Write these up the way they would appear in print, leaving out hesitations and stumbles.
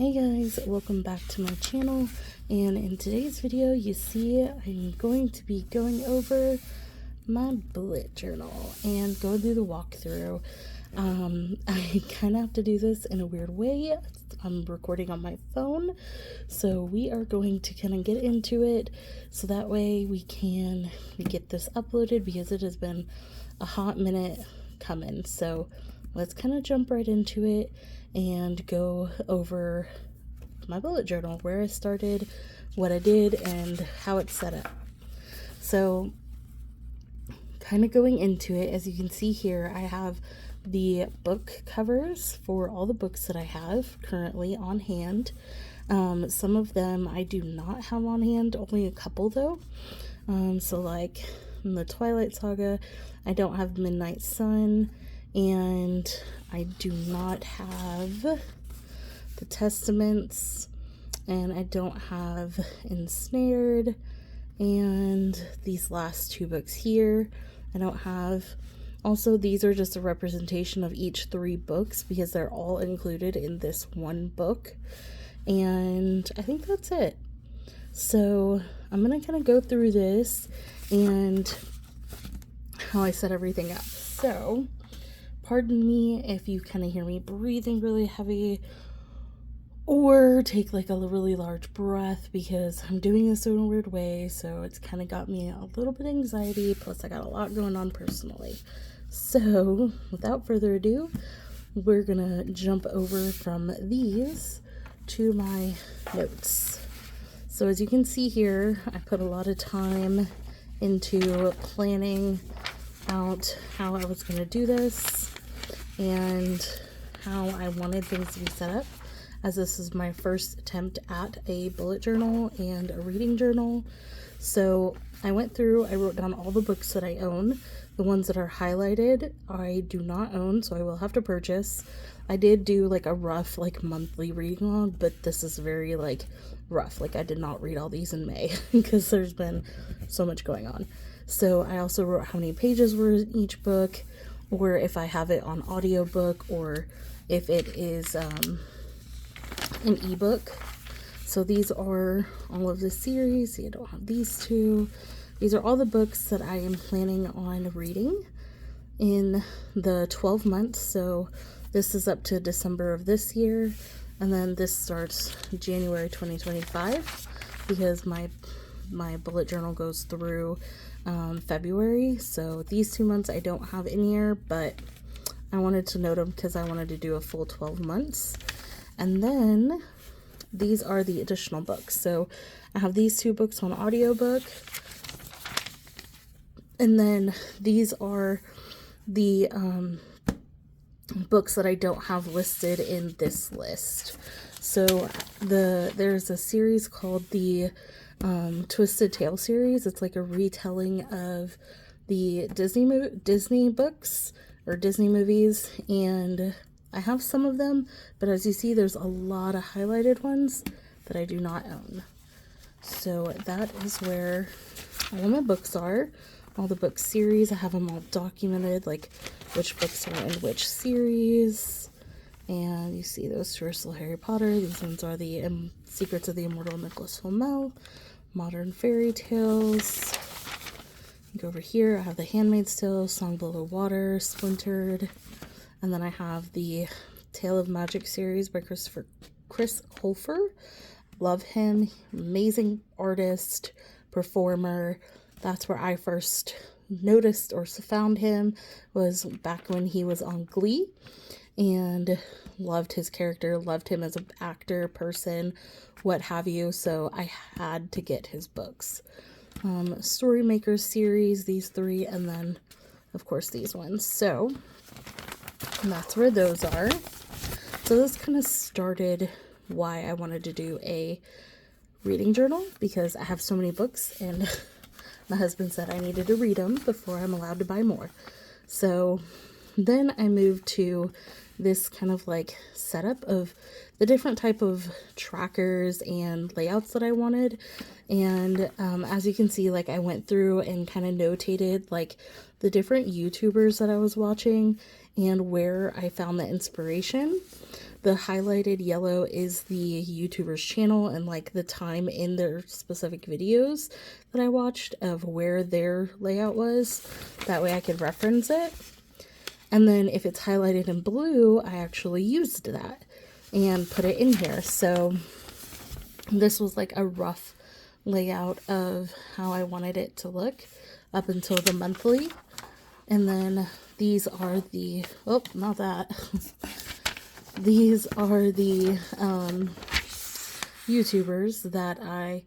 Hey guys, welcome back to my channel, and in today's video you see I'm going to be going over my bullet journal and go through the walkthrough. I kind of have to do this in a weird way. I'm recording on my phone, so we are going to kind of get into it so that way we get this uploaded, because it has been a hot minute coming. So let's kind of jump right into it and go over my bullet journal, where I started, what I did, and how it's set up. So kind of going into it, as you can see here, I have the book covers for all the books that I have currently on hand. Some of them I do not have on hand, only a couple though. So like in the Twilight Saga, I don't have Midnight Sun, and I do not have the Testaments, and I don't have Ensnared, and these last two books here I don't have. Also, these are just a representation of each 3 books because they're all included in this one book, and I think that's it. So I'm gonna kind of go through this and how I set everything up. So pardon me if you kind of hear me breathing really heavy or take like a really large breath, because I'm doing this in a weird way, so it's kind of got me a little bit anxiety, plus I got a lot going on personally. So without further ado, we're gonna jump over from these to my notes. So as you can see here, I put a lot of time into planning out how I was going to do this and how I wanted things to be set up, as this is my first attempt at a bullet journal and a reading journal. So I went through, I wrote down all the books that I own. The ones that are highlighted I do not own, so I will have to purchase. I did do like a rough like monthly reading log, but this is very like rough. Like I did not read all these in May because there's been so much going on. So I also wrote how many pages were in each book, or if I have it on audiobook, or if it is an ebook. So these are all of the series. See, I don't have these two. These are all the books that I am planning on reading in the 12 months. So this is up to December of this year, and then this starts January 2025, because my bullet journal goes through February. So these 2 months I don't have in here, but I wanted to note them because I wanted to do a full 12 months. And then these are the additional books. So I have these 2 books on audiobook, and then these are the books that I don't have listed in this list. So there's a series called the Twisted Tale series. It's like a retelling of the Disney books or Disney movies, and I have some of them, but as you see, there's a lot of highlighted ones that I do not own. So that is where all my books are. All the book series, I have them all documented, like which books are in which series. And you see those 2 are still Harry Potter. These ones are the Secrets of the Immortal Nicholas Flamel, Modern Fairy Tales. Go over here, I have The Handmaid's Tale, Song Below Water, Splintered. And then I have the Tale of Magic series by Chris Holfer. Love him. Amazing artist, performer. That's where I first noticed or found him, was back when he was on Glee, and loved his character, loved him as an actor, person, what have you. So I had to get his books. Storymakers series, these 3, and then of course these ones. So that's where those are. So this kind of started why I wanted to do a reading journal, because I have so many books, and my husband said I needed to read them before I'm allowed to buy more. So then I moved to this kind of like setup of the different type of trackers and layouts that I wanted. And as you can see, like I went through and kind of notated like the different YouTubers that I was watching and where I found the inspiration. The highlighted yellow is the YouTuber's channel and like the time in their specific videos that I watched of where their layout was. That way I could reference it. And then if it's highlighted in blue, I actually used that and put it in here. So this was like a rough layout of how I wanted it to look up until the monthly. And then these are the, oh, not that. These are the YouTubers that I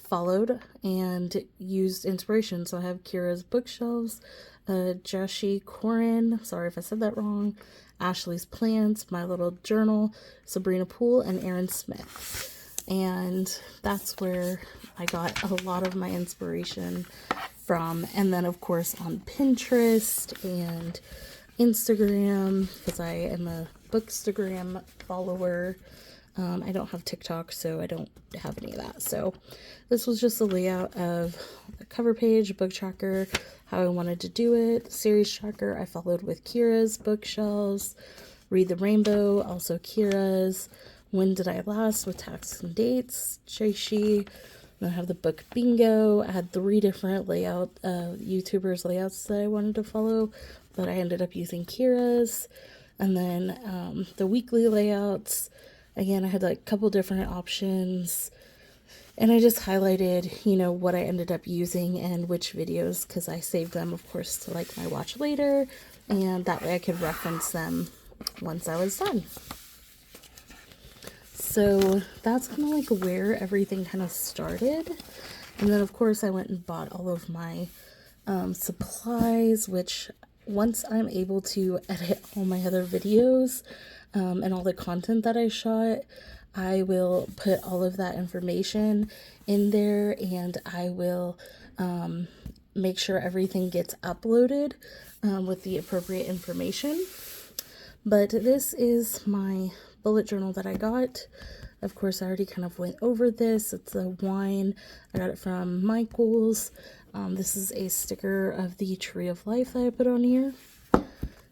followed and used inspiration. So I have Kira's Bookshelves, Joshi Corin, sorry if I said that wrong, Ashley's Plants, My Little Journal, Sabrina Poole, and Aaron Smith. And that's where I got a lot of my inspiration from. And then of course on Pinterest and Instagram, because I am a Bookstagram follower. I don't have TikTok, so I don't have any of that. So this was just a layout of a cover page, book tracker, how I wanted to do it. Series tracker, I followed with Kira's Bookshelves. Read the Rainbow, also Kira's. When Did I Last, with tags and dates, Joshi. Then I have the book bingo. I had 3 different YouTubers layouts that I wanted to follow, but I ended up using Kira's. And then the weekly layouts, again, I had like a couple different options. And I just highlighted, you know, what I ended up using and which videos, because I saved them, of course, to like my watch later. And that way I could reference them once I was done. So that's kind of like where everything kind of started. And then of course I went and bought all of my supplies, which once I'm able to edit all my other videos and all the content that I shot, I will put all of that information in there, and I will make sure everything gets uploaded with the appropriate information. But this is my bullet journal that I got. Of course, I already kind of went over this. It's a wine. I got it from Michael's. This is a sticker of the Tree of Life that I put on here.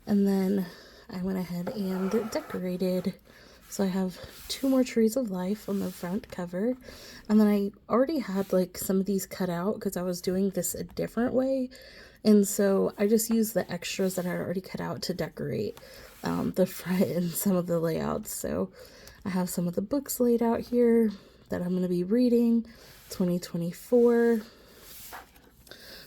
And then I went ahead and decorated. So I have 2 more Trees of Life on the front cover. And then I already had like some of these cut out because I was doing this a different way. And so I just used the extras that I already cut out to decorate the front and some of the layouts. So I have some of the books laid out here that I'm going to be reading. 2024.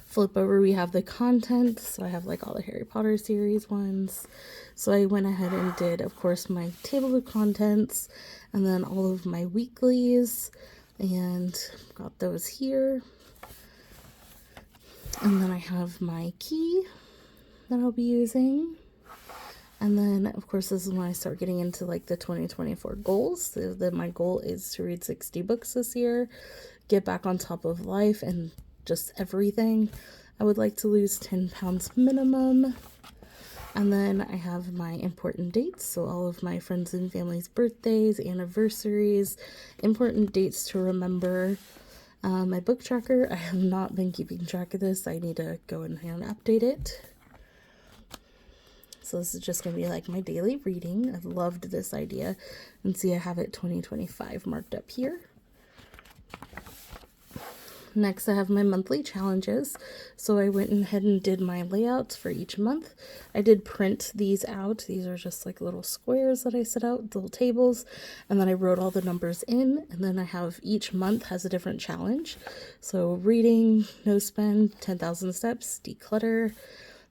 Flip over, we have the content. So I have like all the Harry Potter series ones. So I went ahead and did, of course, my table of contents and then all of my weeklies, and got those here. And then I have my key that I'll be using. And then, of course, this is when I start getting into like the 2024 goals. So that my goal is to read 60 books this year, get back on top of life and just everything. I would like to lose 10 pounds minimum. And then I have my important dates. So all of my friends and family's birthdays, anniversaries, important dates to remember. My book tracker, I have not been keeping track of this. I need to go in here and update it. So this is just going to be like my daily reading. I've loved this idea. And see, I have it 2025 marked up here. Next, I have my monthly challenges. So I went ahead and did my layouts for each month. I did print these out. These are just like little squares that I set out, little tables. And then I wrote all the numbers in. And then I have each month has a different challenge. So reading, no spend, 10,000 steps, declutter,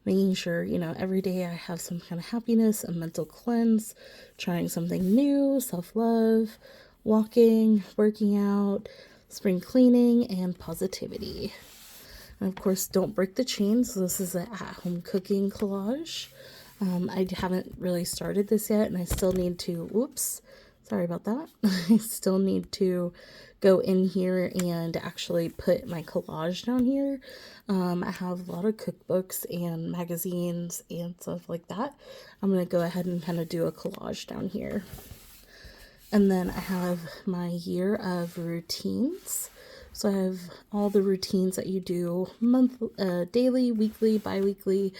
making sure, you know, every day I have some kind of happiness, a mental cleanse, trying something new, self-love, walking, working out, spring cleaning, and positivity. And of course, don't break the chain. So this is an at-home cooking collage. I haven't really started this yet, and I still need to, whoops, sorry about that. I still need to go in here and actually put my collage down here. I have a lot of cookbooks and magazines and stuff like that. I'm going to go ahead and kind of do a collage down here. And then I have my year of routines. So I have all the routines that you do daily, weekly, bi-weekly,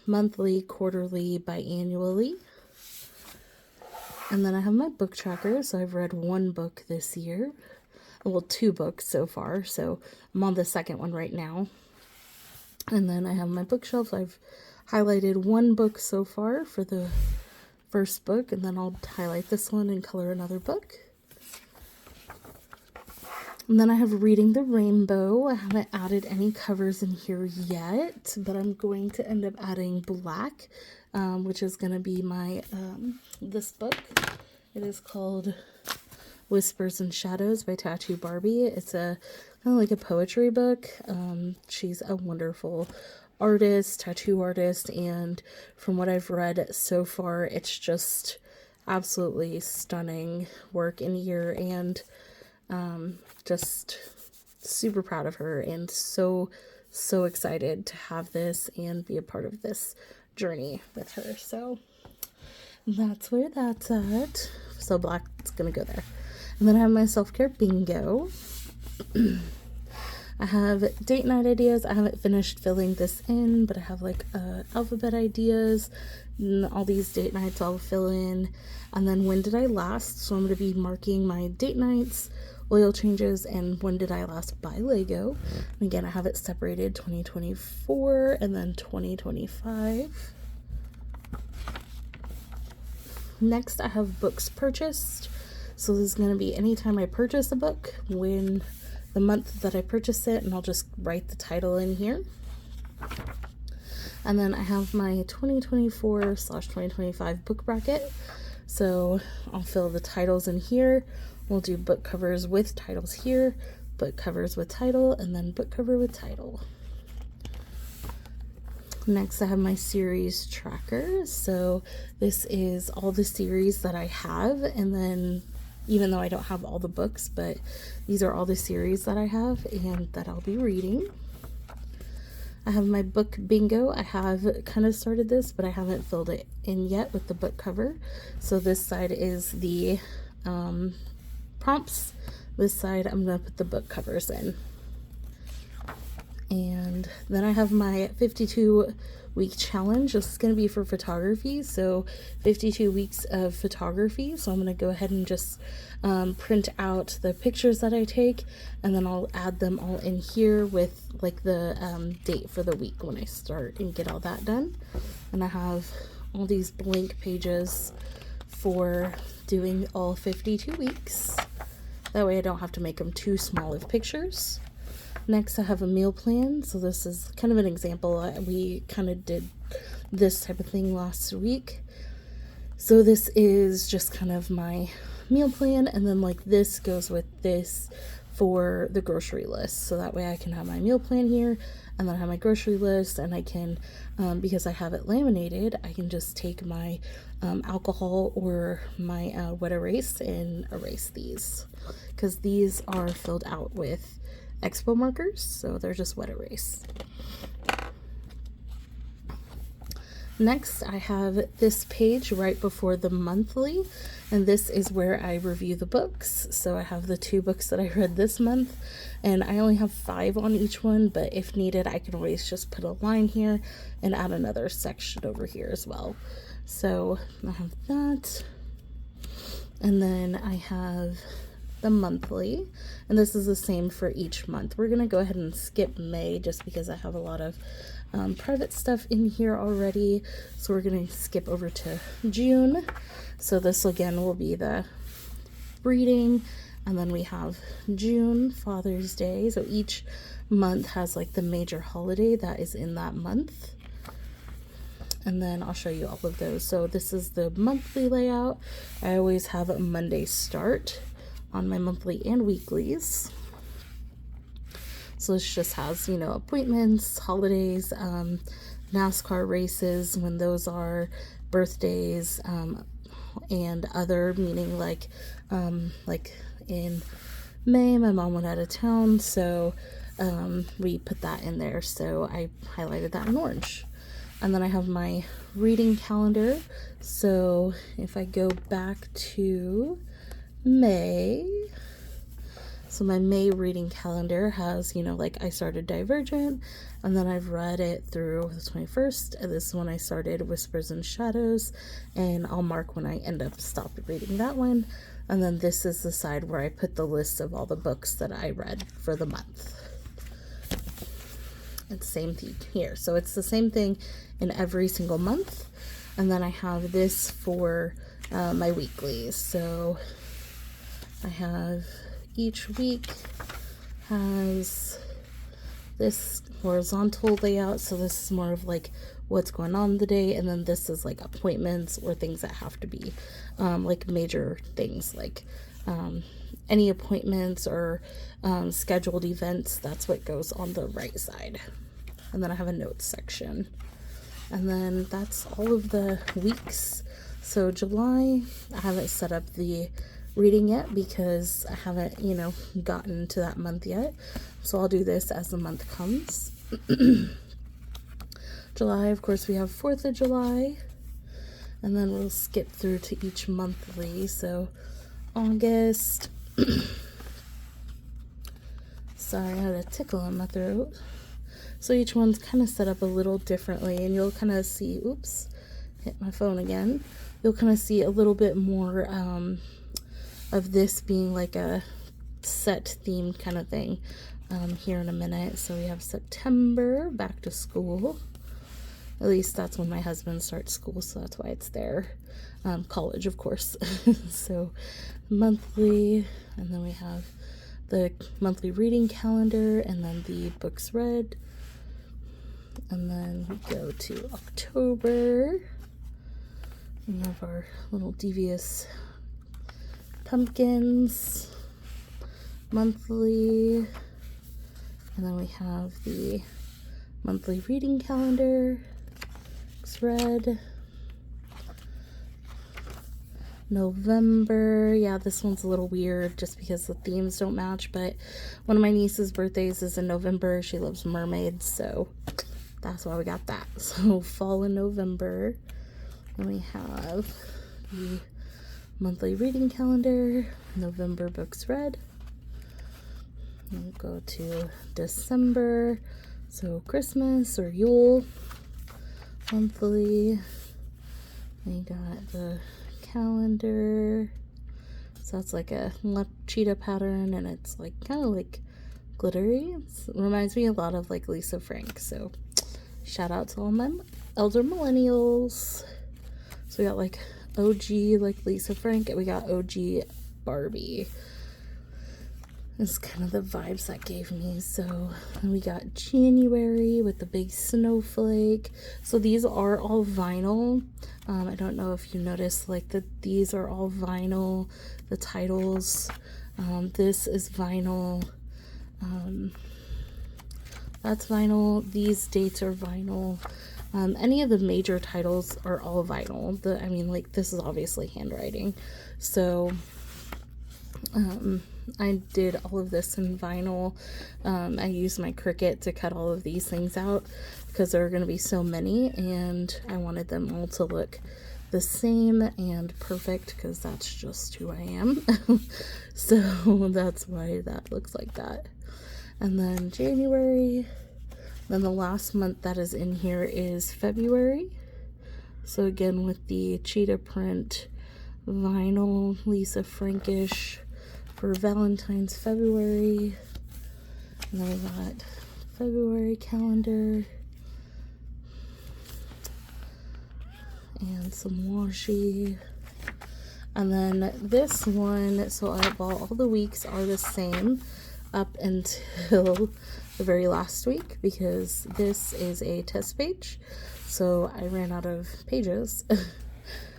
monthly, quarterly, biannually. And then I have my book tracker. So I've read 1 book this year. Well, 2 books so far. So I'm on the second one right now. And then I have my bookshelf. I've highlighted 1 book so far for the first book, and then I'll highlight this one and color another book. And then I have Reading the Rainbow. I haven't added any covers in here yet, but I'm going to end up adding black, which is going to be my, this book. It is called Whispers and Shadows by Tattoo Barbie. It's a kind of like a poetry book. She's a wonderful artist, tattoo artist, and from what I've read so far, it's just absolutely stunning work in here, and just super proud of her, and so excited to have this and be a part of this journey with her. So that's where that's at. So black's gonna go there. And then I have my self-care bingo. I have date night ideas. I haven't finished filling this in, but I have like alphabet ideas, and all these date nights I'll fill in. And then when did I last? So I'm going to be marking my date nights, oil changes, and when did I last buy Lego. And again, I have it separated 2024 and then 2025. Next, I have books purchased. So this is going to be anytime I purchase a book, when the month that I purchased it, and I'll just write the title in here. And then I have my 2024/2025 book bracket. So I'll fill the titles in here. We'll do book covers with titles here, book covers with title, and then book cover with title. Next, I have my series tracker. So this is all the series that I have, and then even though I don't have all the books, but these are all the series that I have and that I'll be reading. I have my book bingo. I have kind of started this, but I haven't filled it in yet with the book cover. So this side is the prompts. This side I'm going to put the book covers in. And then I have my 52-week challenge. This is going to be for photography, so 52 weeks of photography. So I'm going to go ahead and just print out the pictures that I take, and then I'll add them all in here with like the date for the week when I start and get all that done. And I have all these blank pages for doing all 52 weeks. That way I don't have to make them too small of pictures. Next, I have a meal plan. So this is kind of an example. We kind of did this type of thing last week. So this is just kind of my meal plan, and then like this goes with this for the grocery list. So that way I can have my meal plan here, and then I have my grocery list, and I can, because I have it laminated, I can just take my alcohol or my wet erase and erase these, because these are filled out with Expo markers, so they're just wet erase. Next, I have this page right before the monthly, and this is where I review the books. So I have the 2 books that I read this month, and I only have 5 on each one, but if needed, I can always just put a line here and add another section over here as well. So I have that, and then I have the monthly, and this is the same for each month. We're gonna go ahead and skip May just because I have a lot of private stuff in here already, so we're gonna skip over to June. So this again will be the reading, and then we have June, Father's Day. So each month has like the major holiday that is in that month, and then I'll show you all of those. So this is the monthly layout. I always have a Monday start on my monthly and weeklies. So this just has, you know, appointments, holidays, NASCAR races, when those are, birthdays, and other, meaning like in May, my mom went out of town, so we put that in there. So I highlighted that in orange. And then I have my reading calendar. So if I go back to May, So my May reading calendar has, you know, like I started Divergent, and then I've read it through the 21st, and this is when I started Whispers and Shadows, and I'll mark when I end up stopped reading that one. And then this is the side where I put the list of all the books that I read for the month. It's the same thing here. So it's the same thing in every single month. And then I have this for my weeklies. So I have each week has this horizontal layout. So this is more of like what's going on the day, and then this is like appointments or things that have to be like major things, like any appointments or scheduled events. That's what goes on the right side. And then I have a notes section, and then that's all of the weeks. So July, I haven't set up the reading yet because I haven't, you know, gotten to that month yet. So I'll do this as the month comes. July, of course, we have 4th of July, and then we'll skip through to each monthly. So August, sorry, I had a tickle in my throat. So each one's kind of set up a little differently, and you'll kind of see, oops, hit my phone again. You'll kind of see a little bit more of this being like a set theme kind of thing here in a minute. So we have September, back to school. At least that's when my husband starts school, so that's why it's there. College, of course. So monthly, and then we have the monthly reading calendar, and then the books read. And then we go to October. We have our little devious pumpkins, monthly, and then we have the monthly reading calendar. Read. November, yeah, this one's a little weird just because the themes don't match, but one of my niece's birthdays is in November. She loves mermaids, so that's why we got that. So fall in November. Then we have the monthly reading calendar, November books read. We'll go to December, so Christmas or Yule. Monthly, we got the calendar, so that's like a cheetah pattern, and it's like kind of like glittery. It reminds me a lot of like Lisa Frank, so shout out to all my elder millennials. So we got like OG like Lisa Frank, and we got OG Barbie. It's kind of the vibes that gave me. So we got January with the big snowflake. So these are all vinyl. I don't know if you noticed, like these are all vinyl. The titles, this is vinyl. That's vinyl. These dates are vinyl. Any of the major titles are all vinyl. I mean, like this is obviously handwriting. So I did all of this in vinyl. I used my Cricut to cut all of these things out because there are going to be so many, and I wanted them all to look the same and perfect because that's just who I am. So that's why that looks like that. And then January, then the last month that is in here is February. So again with the cheetah print vinyl Lisa Frankish for Valentine's February. And then we got February calendar and some washi. And then this one, so all the weeks are the same up until the very last week because this is a test page. So I ran out of pages.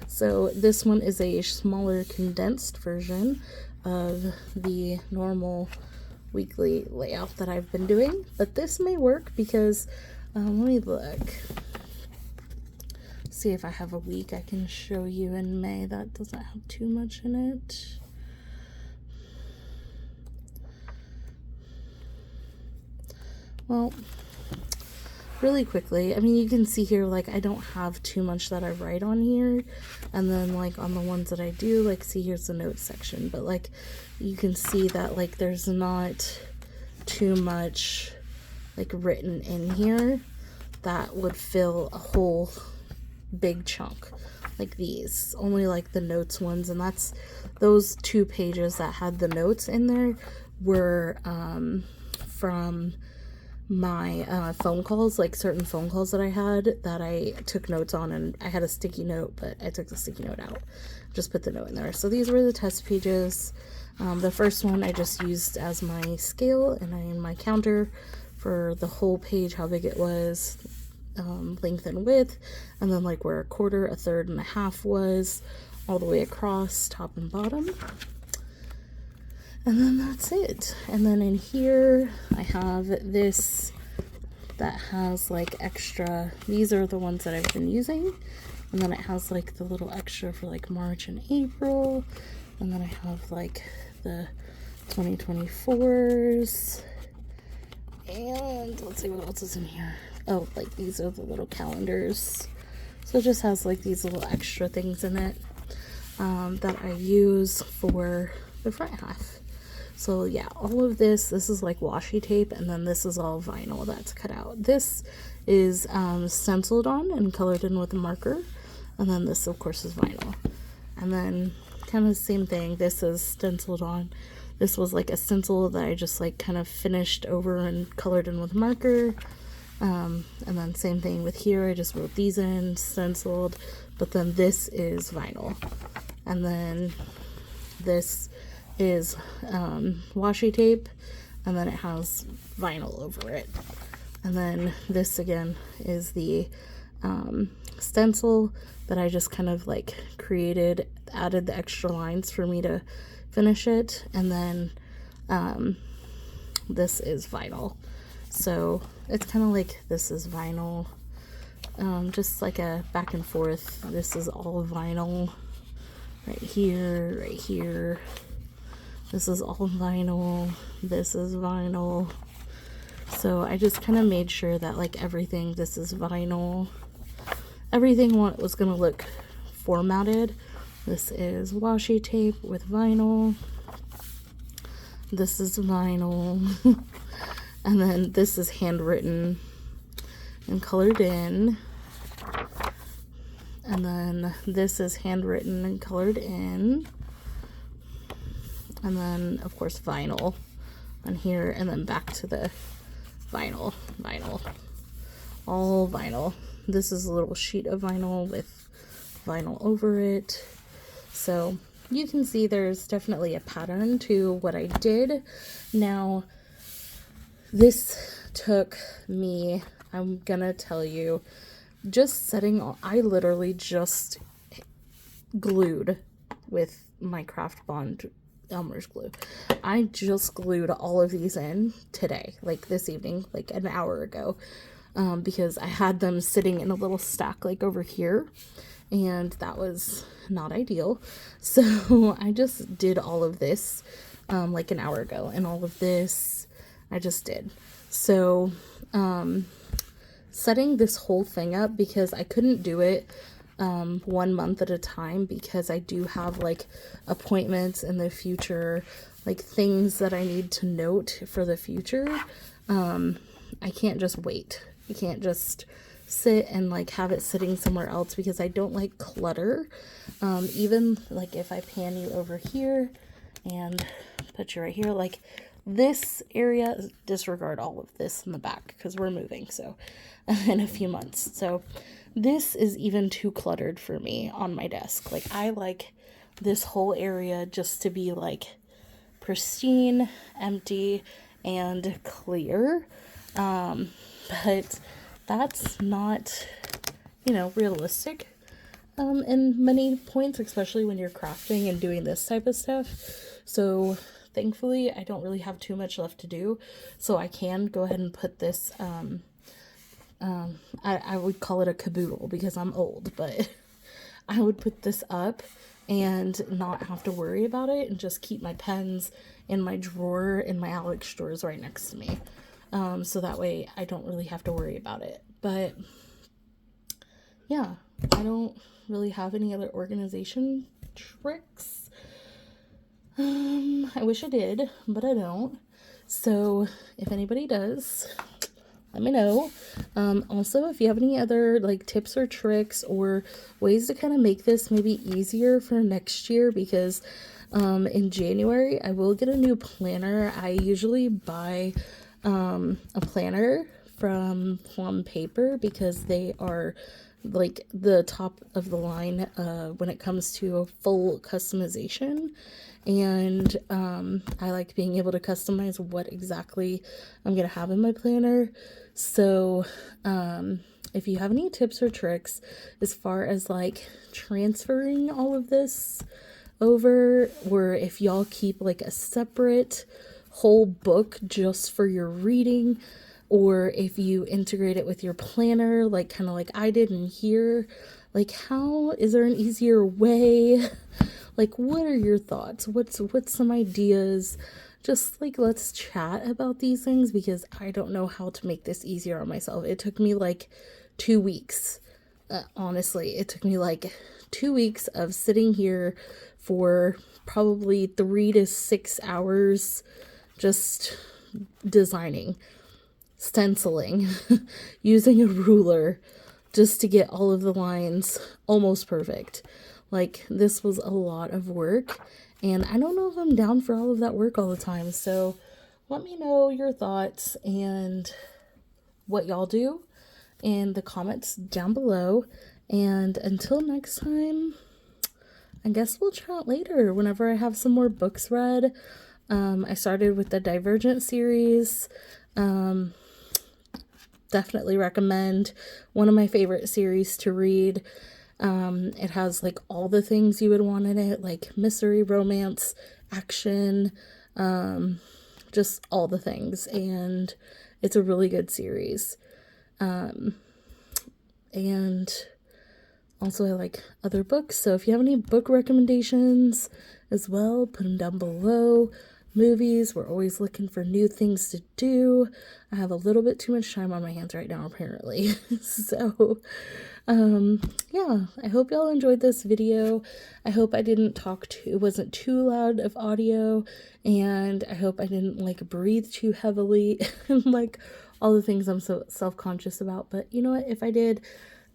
So this one is a smaller condensed version of the normal weekly layout that I've been doing, but this may work because let me look, see if I have a week I can show you in May that doesn't have too much in it. Well, really quickly, I mean, you can see here, like, I don't have too much that I write on here, and then, like, on the ones that I do, like, see, here's the notes section, but, like, you can see that, like, there's not too much, like, written in here that would fill a whole big chunk like these. Only, like, the notes ones, and that's those 2 pages that had the notes in there were from my phone calls, like certain phone calls that I had that I took notes on, and I had a sticky note, but I took the sticky note out, just put the note in there. So these were the test pages. The first one I just used as my scale and my counter for the whole page, how big it was, length and width, and then like where a quarter, a third, and a half was, all the way across, top and bottom. And then that's it. And then in here, I have this that has like extra, these are the ones that I've been using. And then it has like the little extra for like March and April. And then I have like the 2024s. And let's see what else is in here. Oh, like these are the little calendars. So it just has like these little extra things in it that I use for the front half. So yeah, all of this is like washi tape, and then this is all vinyl that's cut out. This is stenciled on and colored in with a marker, and then this of course is vinyl. And then kind of the same thing, this is stenciled on. This was like a stencil that I just like kind of finished over and colored in with a marker. And then same thing with here, I just wrote these in, stenciled, but then this is vinyl. And then this is washi tape, and then it has vinyl over it. And then this again is the stencil that I just kind of like created, added the extra lines for me to finish it, and then this is vinyl. So it's kind of like this is vinyl, just like a back and forth. This is all vinyl right here, right here. This is all vinyl. This is vinyl. So I just kind of made sure that like everything, this is vinyl. Everything was going to look formatted. This is washi tape with vinyl. This is vinyl. And then this is handwritten and colored in. And then this is handwritten and colored in. And then, of course, vinyl on here, and then back to the vinyl, all vinyl. This is a little sheet of vinyl with vinyl over it. So you can see there's definitely a pattern to what I did. Now, this took me, I'm gonna tell you, just setting all, I literally just glued with my Craft Bond Elmer's glue. I just glued all of these in today, like this evening, like an hour ago, because I had them sitting in a little stack like over here, and that was not ideal. So I just did all of this like an hour ago, and all of this I just did. So setting this whole thing up, because I couldn't do it 1 month at a time, because I do have like appointments in the future, like things that I need to note for the future. I can't just wait. I can't just sit and like have it sitting somewhere else, because I don't like clutter. Even like if I pan you over here and put you right here, like this area, disregard all of this in the back because we're moving, so in a few months. So this is even too cluttered for me on my desk. Like I like this whole area just to be like pristine, empty, and clear. But that's not, realistic in many points, especially when you're crafting and doing this type of stuff. So thankfully I don't really have too much left to do, so I can go ahead and put this I would call it a caboodle because I'm old, but I would put this up and not have to worry about it, and just keep my pens in my drawer in my Alex drawers right next to me. So that way I don't really have to worry about it. But yeah, I don't really have any other organization tricks. I wish I did, but I don't. So if anybody does, let me know. Also, if you have any other like tips or tricks or ways to kind of make this maybe easier for next year, because in January I will get a new planner. I usually buy a planner from Plum Paper because they are like the top of the line when it comes to full customization. And I like being able to customize what exactly I'm gonna have in my planner. So if you have any tips or tricks as far as like transferring all of this over, or if y'all keep like a separate whole book just for your reading, or if you integrate it with your planner, like kind of like I did in here, like how is there an easier way? Like, what are your thoughts? What's some ideas? Just like, let's chat about these things, because I don't know how to make this easier on myself. It took me like 2 weeks. Honestly, it took me like 2 weeks of sitting here for probably 3 to 6 hours just designing, stenciling, using a ruler just to get all of the lines almost perfect. Like, this was a lot of work, and I don't know if I'm down for all of that work all the time. So let me know your thoughts and what y'all do in the comments down below. And until next time, I guess we'll chat later whenever I have some more books read. I started with the Divergent series. Definitely recommend. One of my favorite series to read. It has like all the things you would want in it, like mystery, romance, action, just all the things. And it's a really good series. And also I like other books. So if you have any book recommendations as well, put them down below. Movies, we're always looking for new things to do. I have a little bit too much time on my hands right now, apparently. So yeah, I hope y'all enjoyed this video. I hope I didn't it wasn't too loud of audio, and I hope I didn't like breathe too heavily and like all the things I'm so self-conscious about. But you know what, if I did,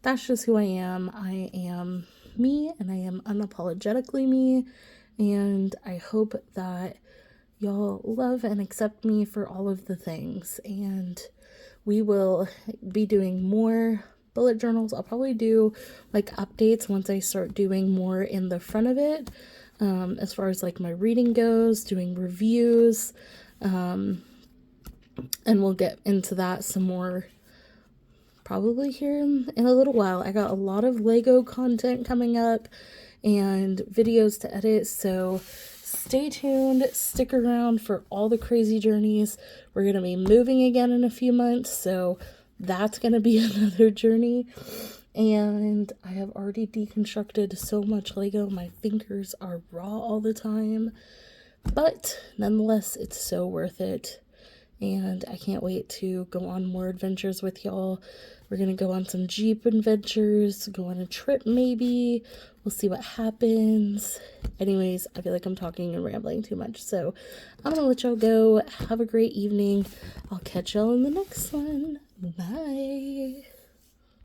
that's just who I am. I am me, and I am unapologetically me, and I hope that y'all love and accept me for all of the things. And we will be doing more bullet journals. I'll probably do like updates once I start doing more in the front of it, as far as like my reading goes, doing reviews, and we'll get into that some more probably here in a little while. I got a lot of Lego content coming up and videos to edit, so stay tuned, stick around for all the crazy journeys. We're going to be moving again in a few months, so that's going to be another journey. And I have already deconstructed so much Lego. My fingers are raw all the time, but nonetheless, it's so worth it. And I can't wait to go on more adventures with y'all. We're going to go on some Jeep adventures, go on a trip maybe. We'll see what happens. Anyways, I feel like I'm talking and rambling too much, so I'm going to let y'all go. Have a great evening. I'll catch y'all in the next one. Bye.